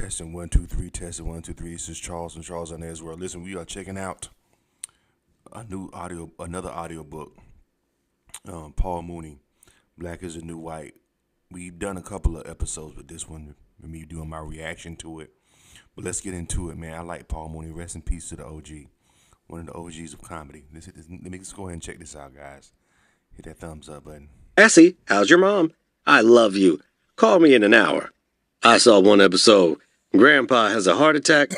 Testing 1 2 3. Testing 1 2 3. This is Charles and Charles on As World. Listen, we are checking out another audio book. Paul Mooney, Black is the New White. We've done a couple of episodes with this one, with me doing my reaction to it. But let's get into it, man. I like Paul Mooney. Rest in peace to the OG, one of the OGs of comedy. Let me just go ahead and check this out, guys. Hit that thumbs up button. Essie, how's your mom? I love you. Call me in an hour. I saw one episode. Grandpa has a heart attack.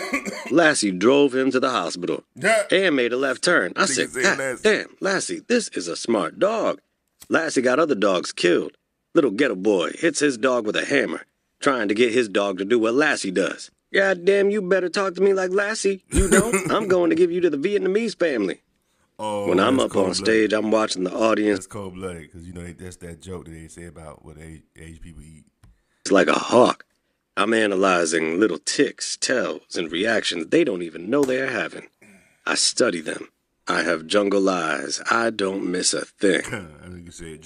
Lassie drove him to the hospital and made a left turn. I said, God damn, Lassie, this is a smart dog. Lassie got other dogs killed. Little ghetto boy hits his dog with a hammer, trying to get his dog to do what Lassie does. God damn, you better talk to me like Lassie. You don't? I'm going to give you to the Vietnamese family. Oh, when I'm up on stage, I'm watching the audience. That's cold-blooded, because, that's that joke that they say about what age people eat. It's like a hawk. I'm analyzing little ticks, tells, and reactions they don't even know they're having. I study them. I have jungle eyes. I don't miss a thing.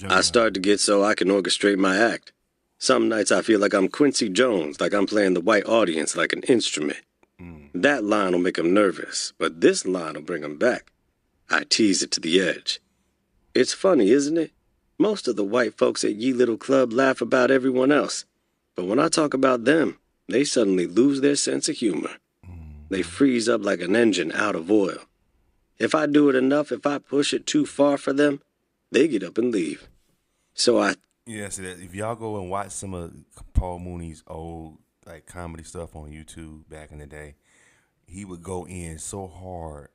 I start to get so I can orchestrate my act. Some nights I feel like I'm Quincy Jones, like I'm playing the white audience like an instrument. That line will make them nervous, but this line will bring them back. I tease it to the edge. It's funny, isn't it? Most of the white folks at Ye Little Club laugh about everyone else. But when I talk about them, they suddenly lose their sense of humor. They freeze up like an engine out of oil. If I do it enough, if I push it too far for them, they get up and leave. So Yeah, so that if y'all go and watch some of Paul Mooney's old comedy stuff on YouTube back in the day, he would go in so hard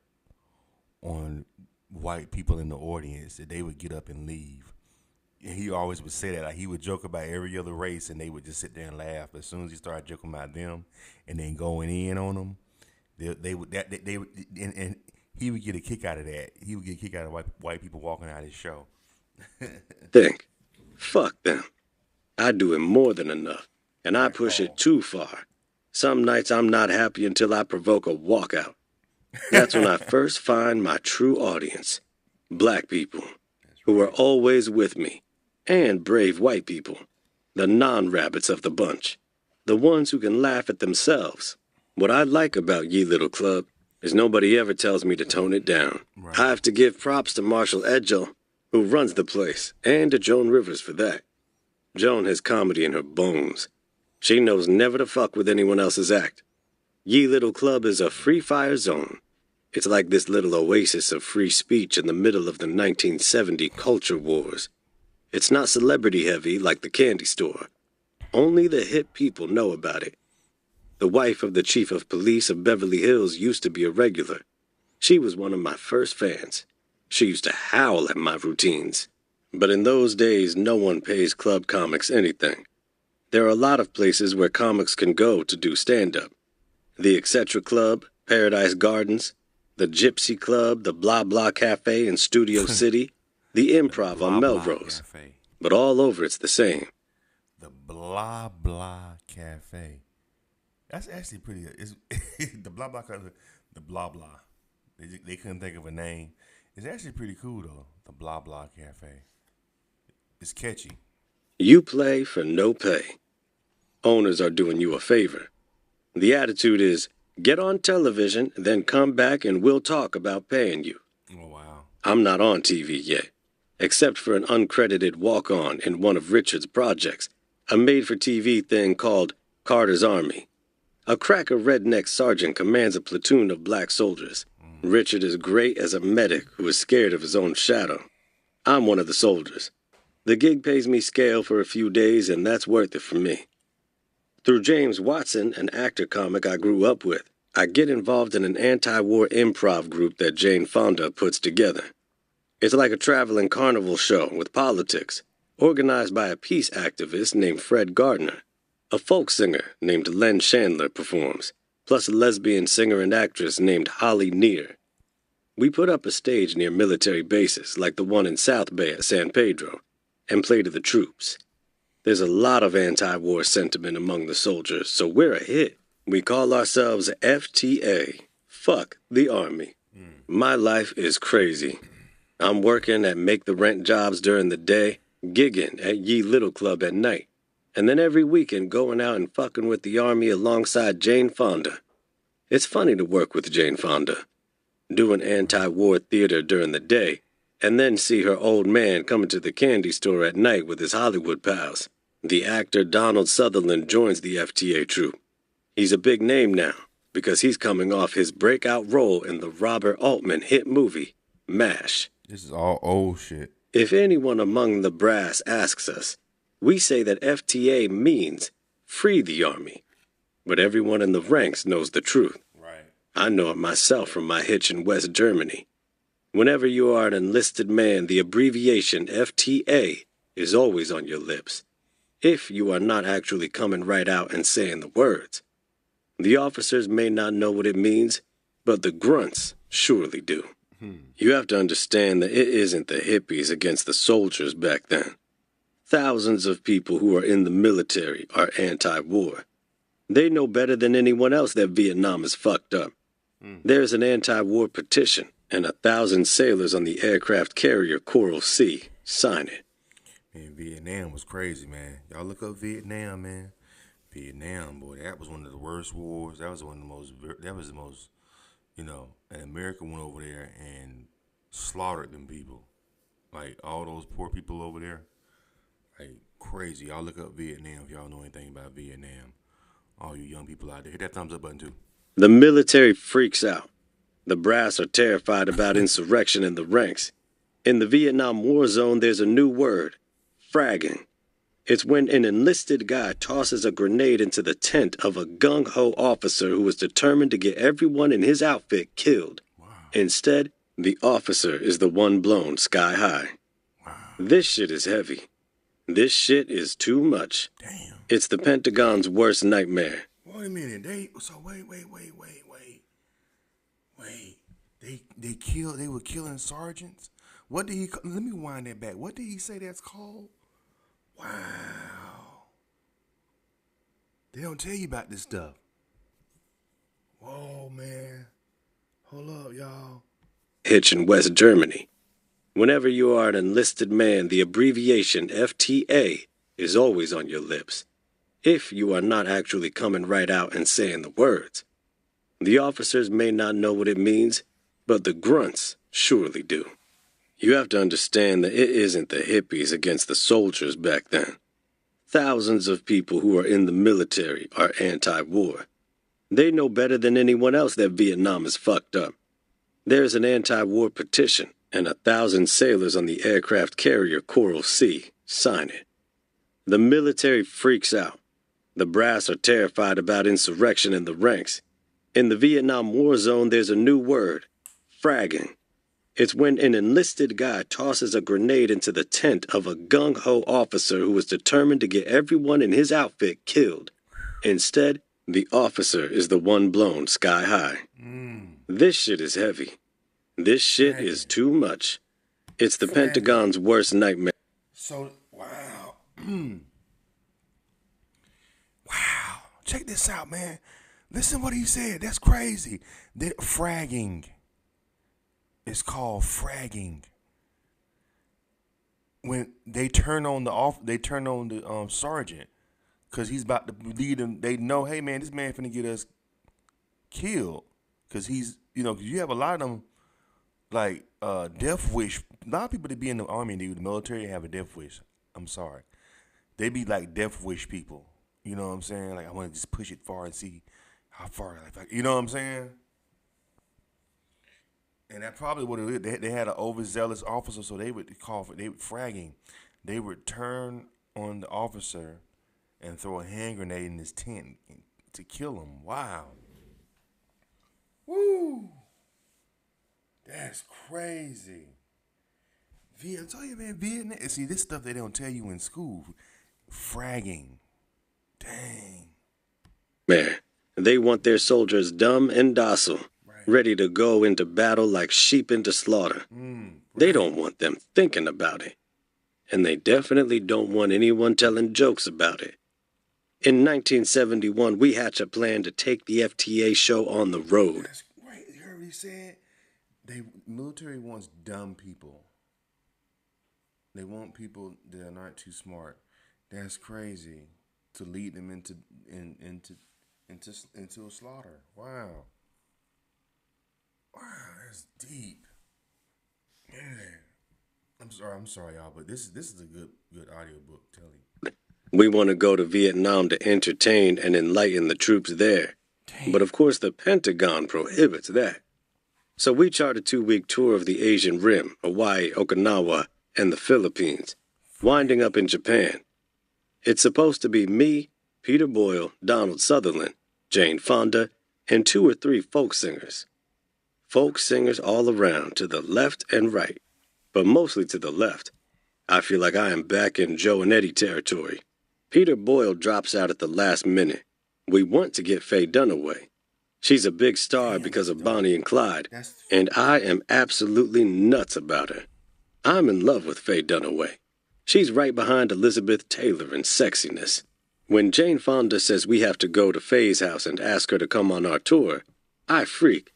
on white people in the audience that they would get up and leave. And he always would say that. Like, he would joke about every other race, and they would just sit there and laugh. But as soon as he started joking about them, and then going in on them, and he would get a kick out of that. He would get a kick out of white people walking out of his show. Think, fuck them. I do it more than enough, and I push it too far. Some nights I'm not happy until I provoke a walkout. That's when I first find my true audience, black people, who are always with me. And brave white people, the non-rabbits of the bunch, the ones who can laugh at themselves. What I like about Ye Little Club is nobody ever tells me to tone it down. Right. I have to give props to Marshall Edgell, who runs the place, and to Joan Rivers for that. Joan has comedy in her bones. She knows never to fuck with anyone else's act. Ye Little Club is a free fire zone. It's like this little oasis of free speech in the middle of the 1970 culture wars. It's not celebrity heavy like the candy store. Only the hip people know about it. The wife of the chief of police of Beverly Hills used to be a regular. She was one of my first fans. She used to howl at my routines. But in those days, no one pays club comics anything. There are a lot of places where comics can go to do stand-up. The Etc. Club, Paradise Gardens, the Gypsy Club, the Blah Blah Cafe in Studio City, the Improv on Melrose. But all over it's the same. The Blah Blah Cafe. That's actually pretty. It's, the Blah Blah Cafe, the Blah Blah. They couldn't think of a name. It's actually pretty cool, though, the Blah Blah Cafe. It's catchy. You play for no pay. Owners are doing you a favor. The attitude is, get on television, then come back and we'll talk about paying you. Oh, wow. I'm not on TV yet, except for an uncredited walk-on in one of Richard's projects, a made-for-TV thing called Carter's Army. A cracker redneck sergeant commands a platoon of black soldiers. Richard is great as a medic who is scared of his own shadow. I'm one of the soldiers. The gig pays me scale for a few days, and that's worth it for me. Through James Watson, an actor comic I grew up with, I get involved in an anti-war improv group that Jane Fonda puts together. It's like a traveling carnival show with politics, organized by a peace activist named Fred Gardner. A folk singer named Len Chandler performs, plus a lesbian singer and actress named Holly Near. We put up a stage near military bases, like the one in South Bay at San Pedro, and play to the troops. There's a lot of anti-war sentiment among the soldiers, so we're a hit. We call ourselves FTA. Fuck the Army. My life is crazy. I'm working at make-the-rent jobs during the day, gigging at Ye Little Club at night, and then every weekend going out and fucking with the army alongside Jane Fonda. It's funny to work with Jane Fonda, doing anti-war theater during the day, and then see her old man coming to the candy store at night with his Hollywood pals. The actor Donald Sutherland joins the FTA troupe. He's a big name now, because he's coming off his breakout role in the Robert Altman hit movie, MASH. This is all old shit. If anyone among the brass asks us, we say that FTA means free the army. But everyone in the ranks knows the truth. Right. I know it myself from my hitch in West Germany. Whenever you are an enlisted man, the abbreviation FTA is always on your lips. If you are not actually coming right out and saying the words. The officers may not know what it means, but the grunts surely do. You have to understand that it isn't the hippies against the soldiers back then. Thousands of people who are in the military are anti-war. They know better than anyone else that Vietnam is fucked up. There's an anti-war petition, and 1,000 sailors on the aircraft carrier Coral Sea sign it. Man, Vietnam was crazy, man. Y'all look up Vietnam, man. Vietnam, boy, that was one of the worst wars. That was the most, and America went over there and slaughtered them people. Like, all those poor people over there. Like, crazy. Y'all look up Vietnam if y'all know anything about Vietnam. All you young people out there, hit that thumbs up button too. The military freaks out. The brass are terrified about insurrection in the ranks. In the Vietnam War zone, there's a new word, fragging. It's when an enlisted guy tosses a grenade into the tent of a gung-ho officer who is determined to get everyone in his outfit killed. Wow. Instead, the officer is the one blown sky high. Wow. This shit is heavy. This shit is too much. Damn. It's the Pentagon's worst nightmare. Wait a minute. Wait. They were killing sergeants? What did he, let me wind that back. What did he say that's called? Wow. They don't tell you about this stuff. Whoa, man. Hold up, y'all. Hitch in West Germany. Whenever you are an enlisted man, the abbreviation FTA is always on your lips. If you are not actually coming right out and saying the words. The officers may not know what it means, but the grunts surely do. You have to understand that it isn't the hippies against the soldiers back then. Thousands of people who are in the military are anti-war. They know better than anyone else that Vietnam is fucked up. There's an anti-war petition, and 1,000 sailors on the aircraft carrier Coral Sea sign it. The military freaks out. The brass are terrified about insurrection in the ranks. In the Vietnam War zone, there's a new word, fragging. It's when an enlisted guy tosses a grenade into the tent of a gung-ho officer who is determined to get everyone in his outfit killed. Instead, the officer is the one blown sky high. This shit is heavy. This shit is too much. It's the Pentagon's worst nightmare. So, wow. Wow. Check this out, man. Listen what he said. That's crazy. They're fragging. It's called fragging. When they turn on the sergeant, cause he's about to lead them. They know, hey man, this man finna get us killed, cause he's, cause you have a lot of them, like death wish. A lot of people that be in the army and the military have a death wish. I'm sorry, they be like death wish people. You know what I'm saying? Like, I want to just push it far and see how far. Like, you know what I'm saying? And that's probably what it is. They had an overzealous officer, so they would fragging. They would turn on the officer and throw a hand grenade in his tent to kill him. Wow. Woo. That's crazy. I tell you, man, Vietnam. See, this stuff they don't tell you in school. Fragging. Dang. Man, they want their soldiers dumb and docile. Ready to go into battle like sheep into slaughter. They don't want them thinking about it. And they definitely don't want anyone telling jokes about it. In 1971, we hatched a plan to take the FTA show on the road. That's right. You heard what he said? The military wants dumb people. They want people that are not too smart. That's crazy. to lead them into a slaughter. Wow, wow, that's deep. Man, I'm sorry, y'all, but this is a good audiobook. Tell you. We want to go to Vietnam to entertain and enlighten the troops there. Damn. But of course the Pentagon prohibits that. So we chart a 2-week tour of the Asian Rim, Hawaii, Okinawa, and the Philippines, winding up in Japan. It's supposed to be me, Peter Boyle, Donald Sutherland, Jane Fonda, and 2 or 3 folk singers. Folk singers all around, to the left and right, but mostly to the left. I feel like I am back in Joe and Eddie territory. Peter Boyle drops out at the last minute. We want to get Faye Dunaway. She's a big star because of Bonnie and Clyde, and I am absolutely nuts about her. I'm in love with Faye Dunaway. She's right behind Elizabeth Taylor in sexiness. When Jane Fonda says we have to go to Faye's house and ask her to come on our tour, I freak.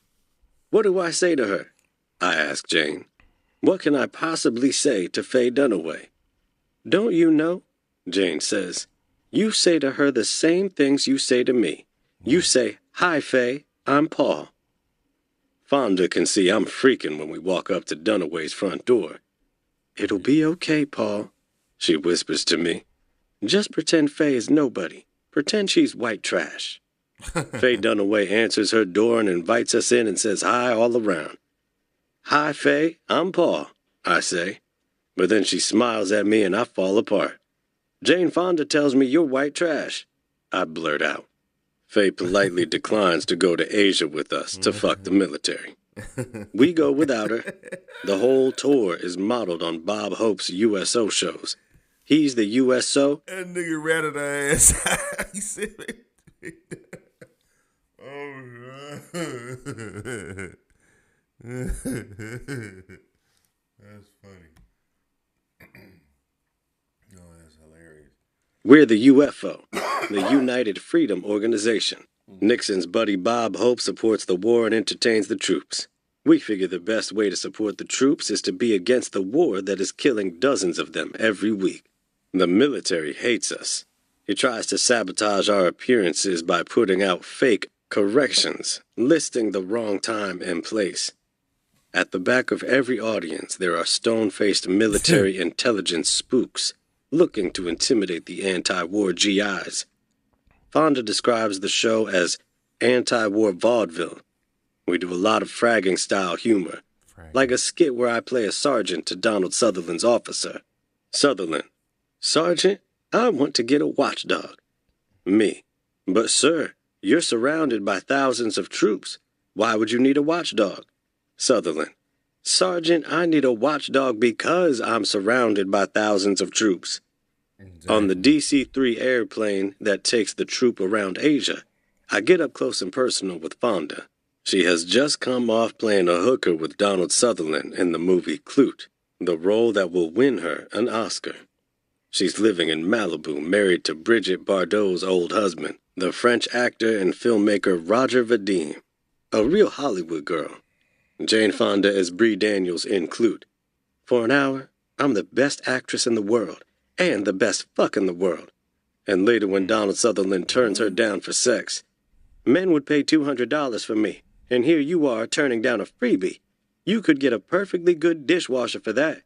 What do I say to her? I ask Jane. What can I possibly say to Faye Dunaway? Don't you know? Jane says. You say to her the same things you say to me. You say, Hi, Faye, I'm Paul. Fonda can see I'm freaking when we walk up to Dunaway's front door. It'll be okay, Paul, she whispers to me. Just pretend Faye is nobody. Pretend she's white trash. Faye Dunaway answers her door and invites us in and says hi all around. Hi, Faye, I'm Paul, I say. But then she smiles at me and I fall apart. Jane Fonda tells me you're white trash, I blurt out. Faye politely declines to go to Asia with us to fuck the military. We go without her. The whole tour is modeled on Bob Hope's USO shows. He's the USO. That nigga ratted her ass. He said it. Oh, that's funny. Oh, that's hilarious. We're the UFO, the United Freedom Organization. Nixon's buddy Bob Hope supports the war and entertains the troops. We figure the best way to support the troops is to be against the war that is killing dozens of them every week. The military hates us. He tries to sabotage our appearances by putting out fake corrections, listing the wrong time and place. At the back of every audience, there are stone-faced military intelligence spooks looking to intimidate the anti-war GIs. Fonda describes the show as anti-war vaudeville. We do a lot of Fragging-style humor, like a skit where I play a sergeant to Donald Sutherland's officer. Sutherland: Sergeant, I want to get a watchdog. Me: But sir, you're surrounded by thousands of troops. Why would you need a watchdog? Sutherland: Sergeant, I need a watchdog because I'm surrounded by thousands of troops. Exactly. On the DC-3 airplane that takes the troop around Asia, I get up close and personal with Fonda. She has just come off playing a hooker with Donald Sutherland in the movie Clute, the role that will win her an Oscar. She's living in Malibu, married to Brigitte Bardot's old husband, the French actor and filmmaker Roger Vadim, a real Hollywood girl. Jane Fonda is Bree Daniels in Clute. For an hour, I'm the best actress in the world, and the best fuck in the world. And later when Donald Sutherland turns her down for sex, men would pay $200 for me, and here you are turning down a freebie. You could get a perfectly good dishwasher for that.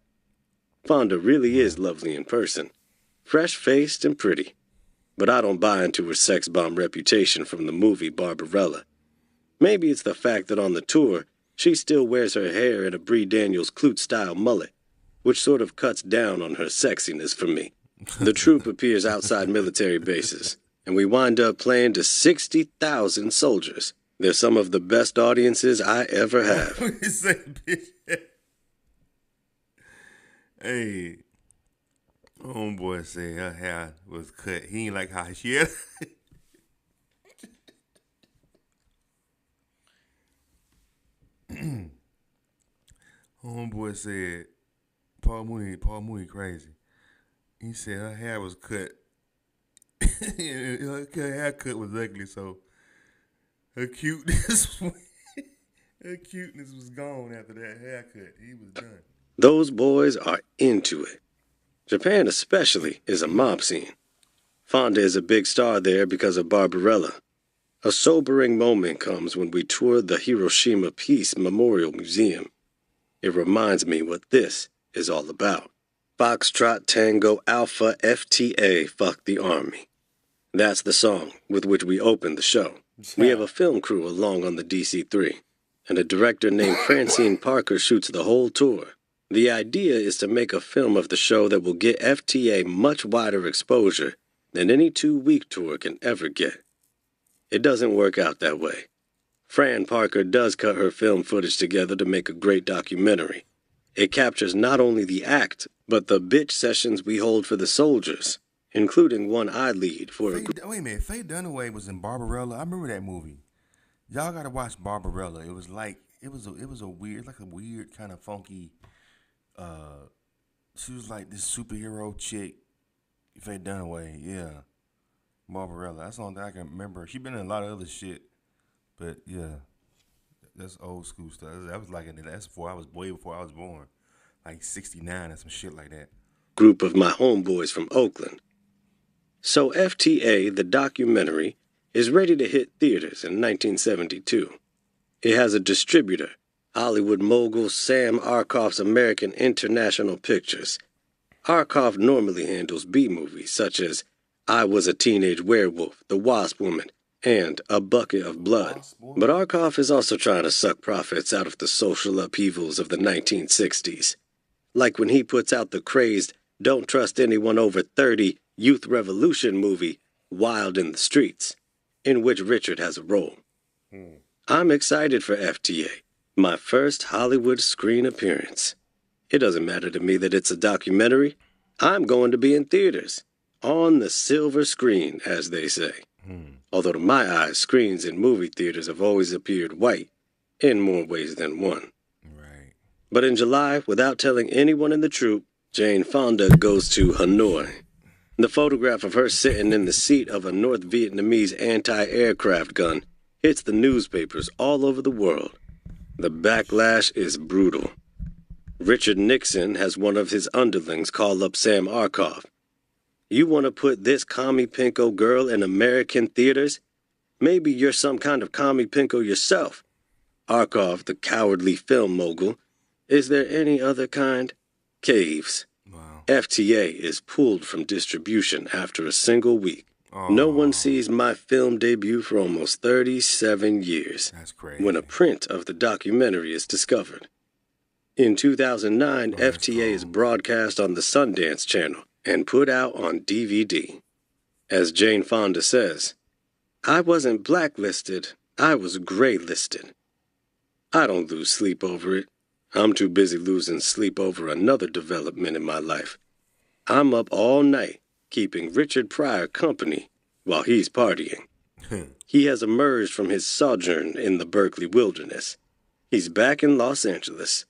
Fonda really is lovely in person, fresh-faced and pretty. But I don't buy into her sex bomb reputation from the movie Barbarella. Maybe it's the fact that on the tour, she still wears her hair in a Bree Daniels Clute-style mullet, which sort of cuts down on her sexiness for me. The troupe appears outside military bases, and we wind up playing to 60,000 soldiers. They're some of the best audiences I ever have. Hey, homeboy said her hair was cut. He ain't like how she had. Homeboy said Paul Mooney crazy. He said her hair was cut. Her haircut was ugly, so her cuteness was gone after that haircut. He was done. Those boys are into it. Japan especially is a mob scene. Fonda is a big star there because of Barbarella. A sobering moment comes when we tour the Hiroshima Peace Memorial Museum. It reminds me what this is all about. Foxtrot Tango Alpha FTA Fuck the Army. That's the song with which we open the show. We have a film crew along on the DC-3, and a director named Francine Parker shoots the whole tour. The idea is to make a film of the show that will get FTA much wider exposure than any 2-week tour can ever get. It doesn't work out that way. Fran Parker does cut her film footage together to make a great documentary. It captures not only the act, but the bitch sessions we hold for the soldiers, including one I lead for a group. Wait a minute, Faye Dunaway was in Barbarella. I remember that movie. Y'all gotta watch Barbarella. It was like it was a weird, like a weird kind of funky. She was like this superhero chick, Faye Dunaway. Yeah, Barbarella. That's the only thing I can remember. She been in a lot of other shit, but yeah, that's old school stuff. That was like that's way before I was born, like '69 or some shit like that. Group of my homeboys from Oakland. So FTA, the documentary, is ready to hit theaters in 1972. It has a distributor, Hollywood mogul Sam Arkoff's American International Pictures. Arkoff normally handles B-movies such as I Was a Teenage Werewolf, The Wasp Woman, and A Bucket of Blood. But Arkoff is also trying to suck profits out of the social upheavals of the 1960s. Like when he puts out the crazed Don't Trust Anyone Over 30 Youth Revolution movie, Wild in the Streets, in which Richard has a role. I'm excited for FTA, my first Hollywood screen appearance. It doesn't matter to me that it's a documentary. I'm going to be in theaters, on the silver screen, as they say. Although to my eyes, screens in movie theaters have always appeared white, in more ways than one. Right. But in July, without telling anyone in the troupe, Jane Fonda goes to Hanoi. The photograph of her sitting in the seat of a North Vietnamese anti-aircraft gun hits the newspapers all over the world. The backlash is brutal. Richard Nixon has one of his underlings call up Sam Arkoff. You want to put this commie pinko girl in American theaters? Maybe you're some kind of commie pinko yourself. Arkoff, the cowardly film mogul. Is there any other kind? Caves. Wow. FTA is pulled from distribution after a single week. No one sees my film debut for almost 37 years. That's crazy. When a print of the documentary is discovered. In 2009, FTA is broadcast on the Sundance Channel and put out on DVD. As Jane Fonda says, I wasn't blacklisted, I was gray-listed. I don't lose sleep over it. I'm too busy losing sleep over another development in my life. I'm up all night, keeping Richard Pryor company while he's partying. He has emerged from his sojourn in the Berkeley wilderness. He's back in Los Angeles,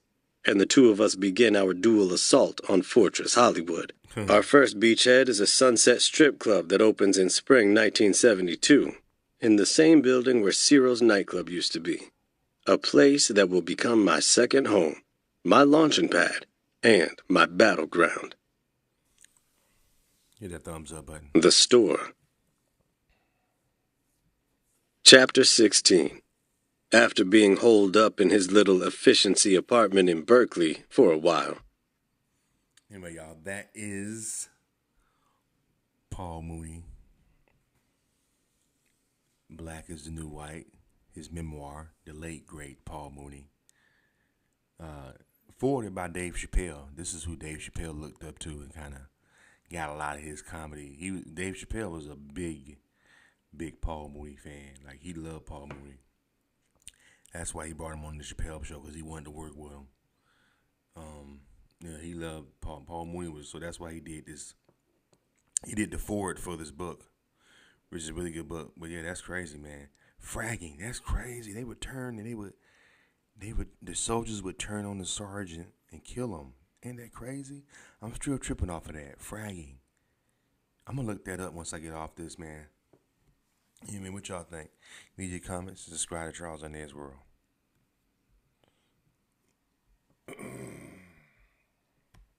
and the two of us begin our dual assault on Fortress Hollywood. Our first beachhead is a Sunset Strip Club that opens in spring 1972, in the same building where Ciro's nightclub used to be. A place that will become my second home, my launching pad, and my battleground. Hit that thumbs up button. The store. Chapter 16. After being holed up in his little efficiency apartment in Berkeley for a while. Anyway, y'all, that is Paul Mooney. Black is the New White. His memoir, The Late Great Paul Mooney. Forwarded by Dave Chappelle. This is who Dave Chappelle looked up to and kind of got a lot of his comedy. Dave Chappelle was a big Paul Mooney fan. Like, he loved Paul Mooney. That's why he brought him on the Chappelle show, because he wanted to work with him. Yeah, he loved Paul Mooney, so that's why he did this. He did the forward for this book, which is a really good book. But yeah, that's crazy, man. Fragging, that's crazy. They would turn and the soldiers would turn on the sergeant and kill him. Ain't that crazy? I'm still tripping off of that. Fragging. I'm gonna look that up once I get off this, man. You know what I mean? What y'all think? Leave your comments. Subscribe to Charles Arnaz World.